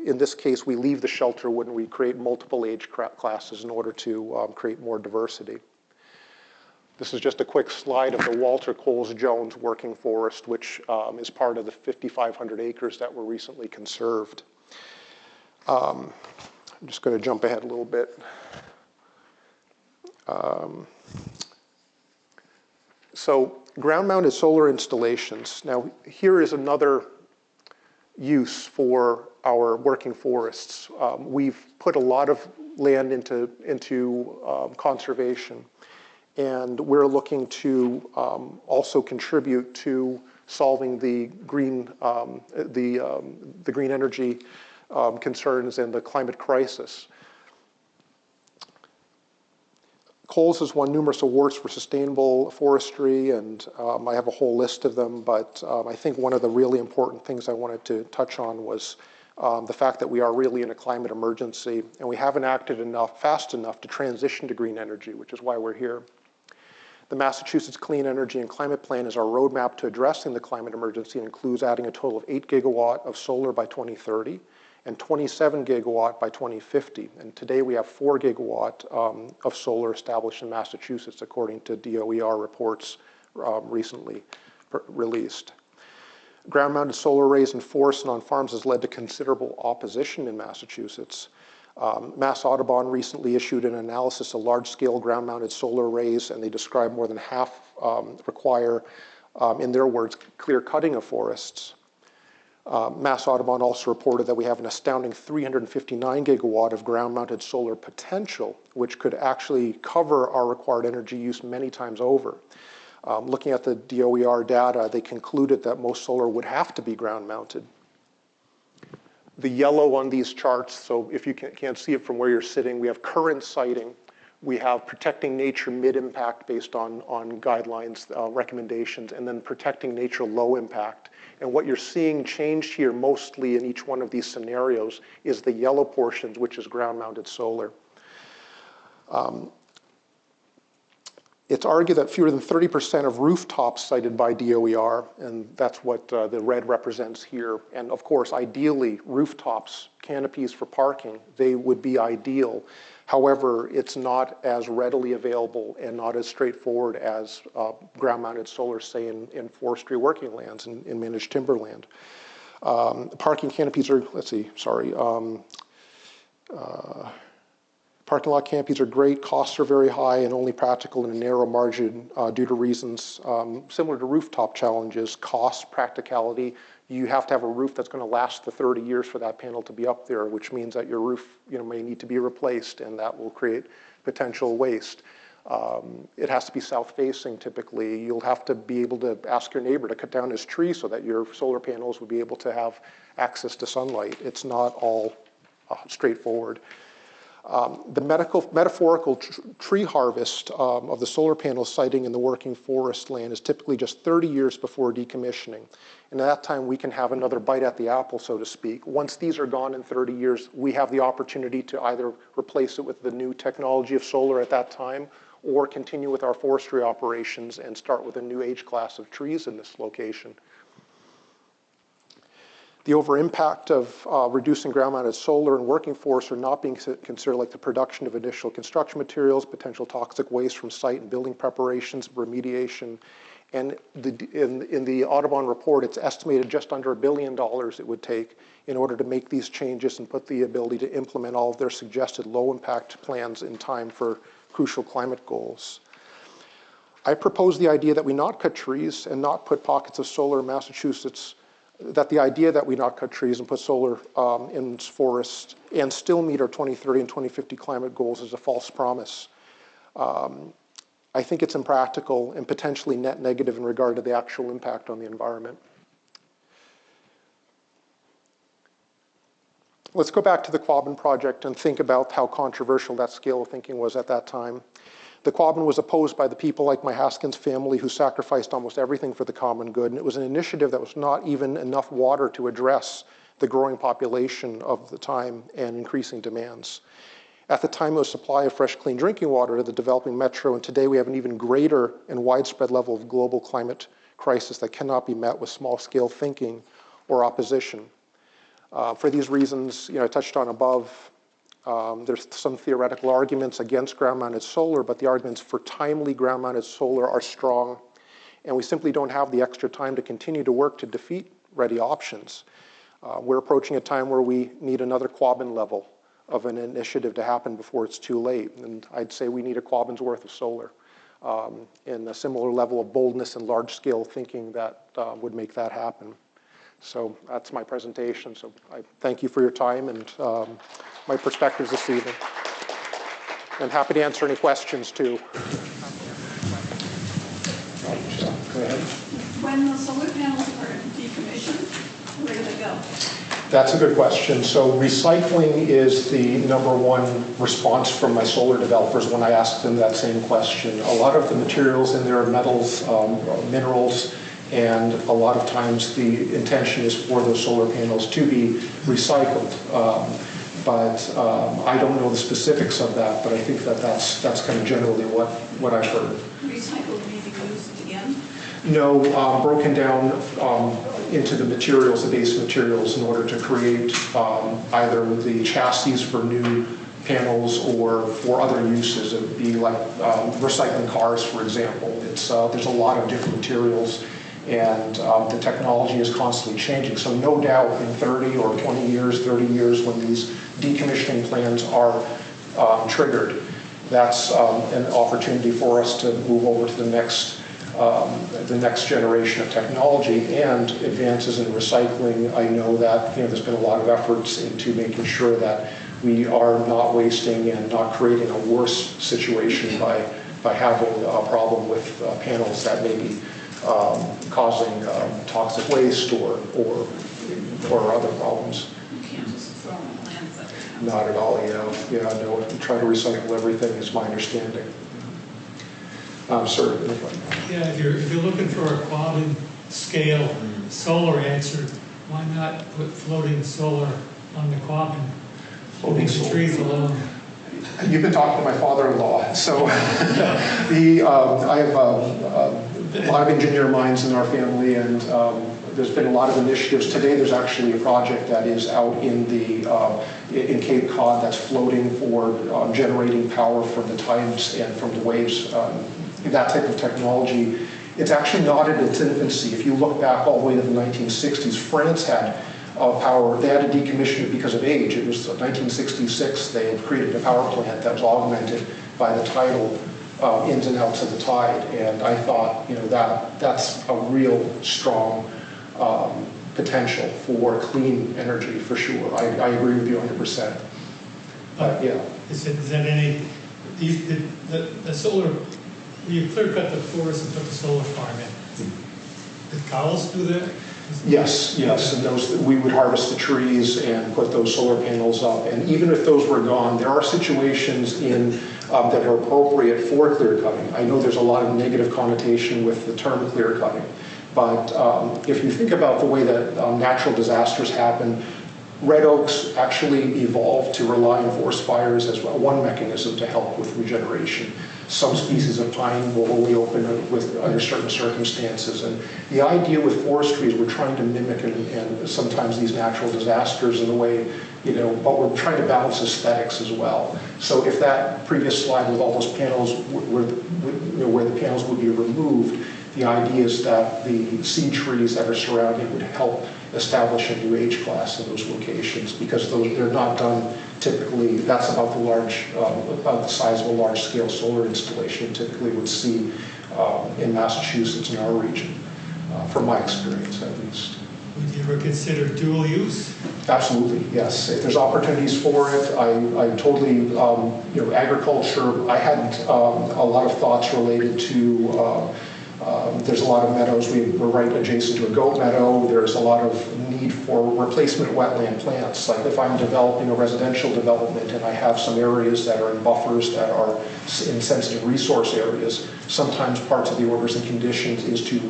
in this case, we leave the shelterwood and we create multiple age classes in order to create more diversity. This is just a quick slide of the Walter Coles Jones working forest, which is part of the 5,500 acres that were recently conserved. I'm just going to jump ahead a little bit. So ground-mounted solar installations. Now, here is another use for our working forests. We've put a lot of land into conservation. And we're looking to also contribute to solving the green energy concerns and the climate crisis. Cowls has won numerous awards for sustainable forestry, and I have a whole list of them, but I think one of the really important things I wanted to touch on was the fact that we are really in a climate emergency, and we haven't acted fast enough to transition to green energy, which is why we're here. The Massachusetts Clean Energy and Climate Plan is our roadmap to addressing the climate emergency and includes adding a total of 8 gigawatt of solar by 2030 and 27 gigawatt by 2050. And today we have 4 gigawatt of solar established in Massachusetts, according to DOER reports recently released. Ground-mounted solar arrays in forests and on farms has led to considerable opposition in Massachusetts. Mass Audubon recently issued an analysis of large-scale ground-mounted solar arrays, and they describe more than half require in their words, clear cutting of forests. Mass Audubon also reported that we have an astounding 359 gigawatt of ground-mounted solar potential, which could actually cover our required energy use many times over. Looking at the DOER data, they concluded that most solar would have to be ground-mounted. The yellow on these charts, so if you can't see it from where you're sitting, we have current siting. We have protecting nature mid-impact based on guidelines, recommendations, and then protecting nature low impact. And what you're seeing changed here mostly in each one of these scenarios is the yellow portions, which is ground-mounted solar. It's argued that fewer than 30% of rooftops cited by DOER, and that's what the red represents here. And of course, ideally, rooftops, canopies for parking, they would be ideal. However, it's not as readily available and not as straightforward as ground-mounted solar, say, in forestry working lands, in managed timberland. Parking canopies are, parking lot canopies are great, costs are very high and only practical in a narrow margin due to reasons similar to rooftop challenges, cost, practicality. You have to have a roof that's going to last the 30 years for that panel to be up there, which means that your roof may need to be replaced, and that will create potential waste. It has to be south-facing typically. You'll have to be able to ask your neighbor to cut down his tree so that your solar panels will be able to have access to sunlight. It's not all straightforward. The metaphorical tree harvest of the solar panel siting in the working forest land is typically just 30 years before decommissioning. And at that time, we can have another bite at the apple, so to speak. Once these are gone in 30 years, we have the opportunity to either replace it with the new technology of solar at that time, or continue with our forestry operations and start with a new age class of trees in this location. The over-impact of reducing ground-mounted solar and working forests are not being considered, like the production of initial construction materials, potential toxic waste from site and building preparations, remediation. And in the Audubon report, it's estimated just under $1 billion it would take in order to make these changes and put the ability to implement all of their suggested low-impact plans in time for crucial climate goals. I propose the idea that we not cut trees and not put pockets of solar in Massachusetts, that the idea that we not cut trees and put solar in forests and still meet our 2030 and 2050 climate goals is a false promise. I think it's impractical and potentially net negative in regard to the actual impact on the environment. Let's go back to the Quabbin project and think about how controversial that scale of thinking was at that time. The Quabbin was opposed by the people like my Haskins family who sacrificed almost everything for the common good, and it was an initiative that was not even enough water to address the growing population of the time and increasing demands. At the time, it was supply of fresh, clean drinking water to the developing metro, and today we have an even greater and widespread level of global climate crisis that cannot be met with small-scale thinking or opposition. For these reasons, I touched on above, there's some theoretical arguments against ground-mounted solar, but the arguments for timely ground-mounted solar are strong, and we simply don't have the extra time to continue to work to defeat ready options. We're approaching a time where we need another Quabbin level of an initiative to happen before it's too late, and I'd say we need a Quabbin's worth of solar and a similar level of boldness and large-scale thinking that would make that happen. So that's my presentation. So I thank you for your time and my perspectives this evening. I'm happy to answer any questions too. Go ahead. When the solar panels are decommissioned, where do they go? That's a good question. So recycling is the #1 response from my solar developers when I ask them that same question. A lot of the materials in there are metals, minerals, and a lot of times the intention is for those solar panels to be recycled. But I don't know the specifics of that, but I think that that's kind of generally what I've heard. Recycled meaning used again? No, broken down into the materials, the base materials, in order to create either the chassis for new panels or for other uses. It would be like recycling cars, for example. There's a lot of different materials, and the technology is constantly changing. So no doubt in 30 or 20 years, 30 years, when these decommissioning plans are triggered, that's an opportunity for us to move over to the next the next generation of technology and advances in recycling. I know that there's been a lot of efforts into making sure that we are not wasting and not creating a worse situation by having a problem with panels that may be causing toxic waste or other problems. You can't just throw them in landfill. Not at all, no, try to recycle everything is my understanding. Sir? Yeah, if you're looking for a quantum scale solar answer, why not put floating solar on the quadrant? Leaving the trees alone. You've been talking to my father-in-law, so I have a lot of engineer minds in our family, and there's been a lot of initiatives. Today there's actually a project that is out in Cape Cod that's floating for generating power from the tides and from the waves. That type of technology, it's actually not in its infancy. If you look back all the way to the 1960s, France had power. They had to decommission it because of age. It was 1966. They had created a power plant that was augmented by the tidal ins and outs of the tide. And I thought, that's a real strong potential for clean energy for sure. I agree with you 100%. Yeah. Is that any, the solar, you clear cut the forest and put the solar farm in. Did Cowls do that? Yes, and we would harvest the trees and put those solar panels up. And even if those were gone, there are situations that are appropriate for clear cutting. I know there's a lot of negative connotation with the term clear cutting, but if you think about the way that natural disasters happen, red oaks actually evolved to rely on forest fires as well, one mechanism to help with regeneration. Some species of pine will only open under certain circumstances. And the idea with forestry is we're trying to mimic and sometimes these natural disasters in a way, but we're trying to balance aesthetics as well. So if that previous slide with all those panels, where the panels would be removed, the idea is that the seed trees that are surrounding would help establish a new age class in those locations, because they're not done typically. That's about the size of a large-scale solar installation you typically would see in Massachusetts in our region, from my experience at least. Would you ever consider dual use? Absolutely, yes. If there's opportunities for it, I totally, agriculture. I had a lot of thoughts related to. There's a lot of meadows. We're right adjacent to a goat meadow. There's a lot of need for replacement wetland plants. Like if I'm developing a residential development and I have some areas that are in buffers that are in sensitive resource areas, sometimes parts of the orders and conditions is to,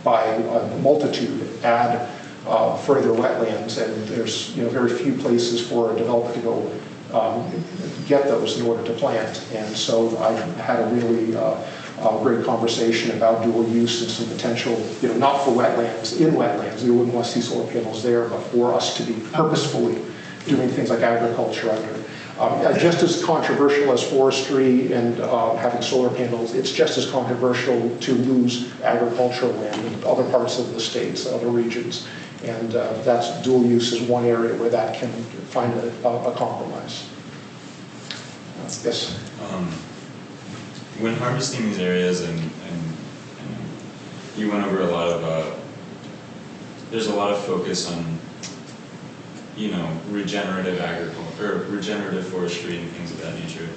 by a multitude, add further wetlands. And there's very few places for a developer to go get those in order to plant. And so I had a really great conversation about dual use and some potential, not for wetlands, in wetlands. We wouldn't want to see solar panels there, but for us to be purposefully doing things like agriculture under. Just as controversial as forestry and having solar panels, it's just as controversial to lose agricultural land in other parts of the states, other regions. And that's dual use is one area where that can find a compromise. Yes? When harvesting these areas, and you went over a lot of, there's a lot of focus on, regenerative agriculture, or regenerative forestry and things of that nature.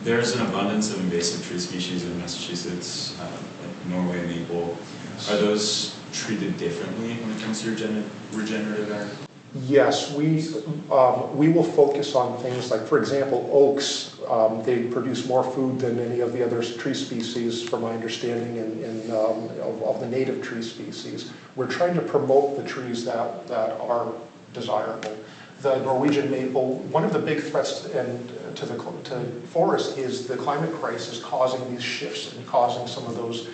There's an abundance of invasive tree species in Massachusetts, like Norway maple. Are those treated differently when it comes to regenerative agriculture? Yes, we will focus on things like, for example, oaks. They produce more food than any of the other tree species, from my understanding, of the native tree species. We're trying to promote the trees that are desirable. The Norwegian maple, one of the big threats to forest is the climate crisis causing these shifts and causing some of those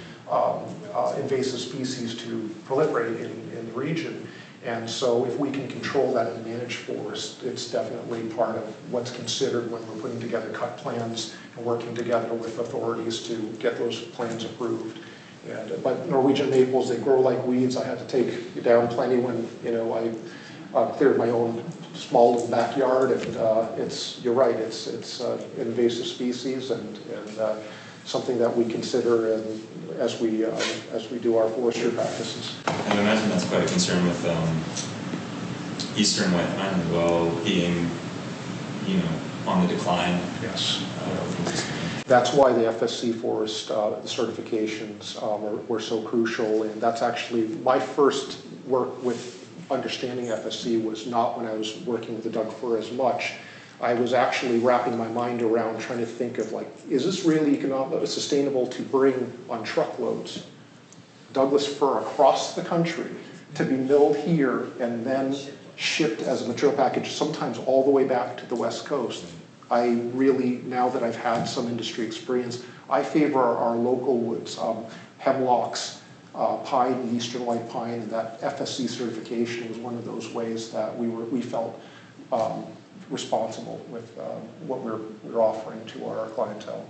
invasive species to proliferate in the region. And so if we can control that and manage forest, it's definitely part of what's considered when we're putting together cut plans and working together with authorities to get those plans approved. But Norwegian maples, they grow like weeds. I had to take down plenty when I cleared my own small little backyard. And you're right, it's an invasive species, and something that we consider as we do our forestry practices. I imagine that's quite a concern with eastern white pine as well being, on the decline. Yes. That's why the FSC forest certifications were so crucial, and that's actually my first work with understanding FSC was not when I was working with the Doug fir as much. I was actually wrapping my mind around trying to think of is this really sustainable to bring on truckloads Douglas fir across the country to be milled here and then shipped as a material package, sometimes all the way back to the West Coast. I really, now that I've had some industry experience, I favor our local woods, hemlocks, pine, eastern white pine, and that FSC certification was one of those ways that we felt responsible with what we're offering to our clientele.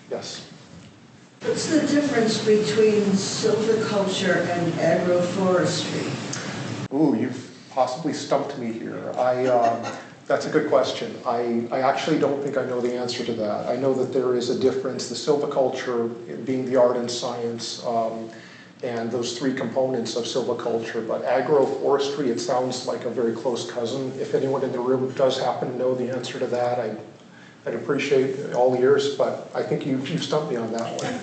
Yes? What's the difference between silviculture and agroforestry? Ooh, you've possibly stumped me here. That's a good question. I actually don't think I know the answer to that. I know that there is a difference, the silviculture being the art and science, and those three components of silviculture, but agroforestry, it sounds like a very close cousin. If anyone in the room does happen to know the answer to that, I'd appreciate all ears, but I think you've stumped me on that one.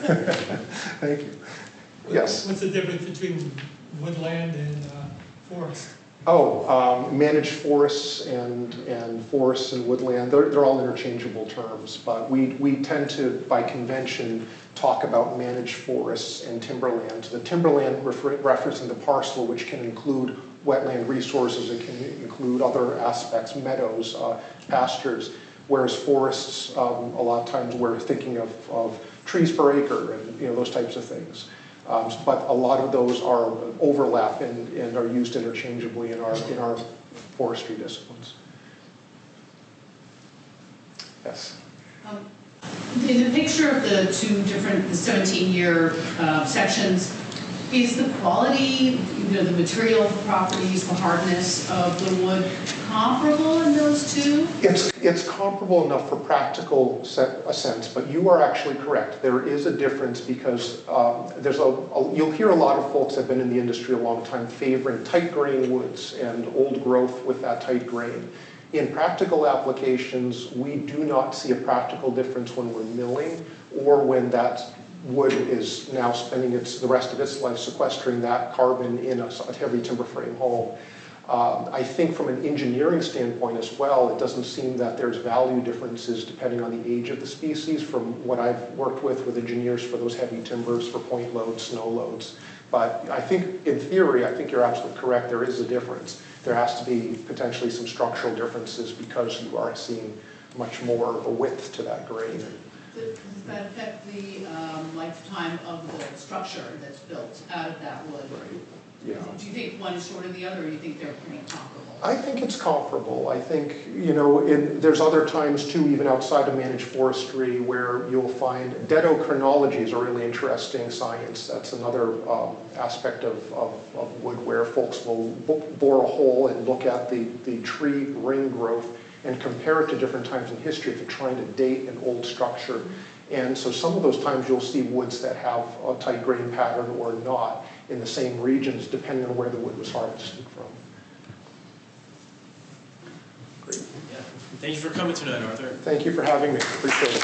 Thank you. Yes? What's the difference between woodland and forest? Oh, managed forests and forests and woodland, they're all interchangeable terms, but we tend to, by convention, talk about managed forests and timberland. The timberland referencing the parcel, which can include wetland resources, it can include other aspects, meadows, pastures, whereas forests, a lot of times we're thinking of trees per acre and those types of things. But a lot of those are overlap and are used interchangeably in our forestry disciplines. Yes. In the picture of the two different, the 17-year sections, is the quality, the material properties, the hardness of the wood comparable in those two? It's comparable enough for practical sense, but you are actually correct. There is a difference because you'll hear a lot of folks that have been in the industry a long time favoring tight grain woods and old growth with that tight grain. In practical applications, we do not see a practical difference when we're milling or when that wood is now spending the rest of its life sequestering that carbon in a heavy timber frame home. I think from an engineering standpoint as well, it doesn't seem that there's value differences depending on the age of the species from what I've worked with engineers for those heavy timbers, for point loads, snow loads. But I think in theory, I think you're absolutely correct, there is a difference. There has to be potentially some structural differences because you are seeing much more of a width to that grain. Does that affect the lifetime of the structure that's built out of that wood? Right. Yeah. Do you think one is shorter than the other, or do you think they're pretty comparable? I think it's comparable. I think, there's other times too, even outside of managed forestry, where you'll find dendrochronology is a really interesting science. That's another aspect of wood where folks will bore a hole and look at the tree ring growth and compare it to different times in history if they're trying to date an old structure. And so some of those times you'll see woods that have a tight grain pattern or not in the same regions, depending on where the wood was harvested from. Great. Yeah. Thank you for coming tonight, Arthur. Thank you for having me. Appreciate it.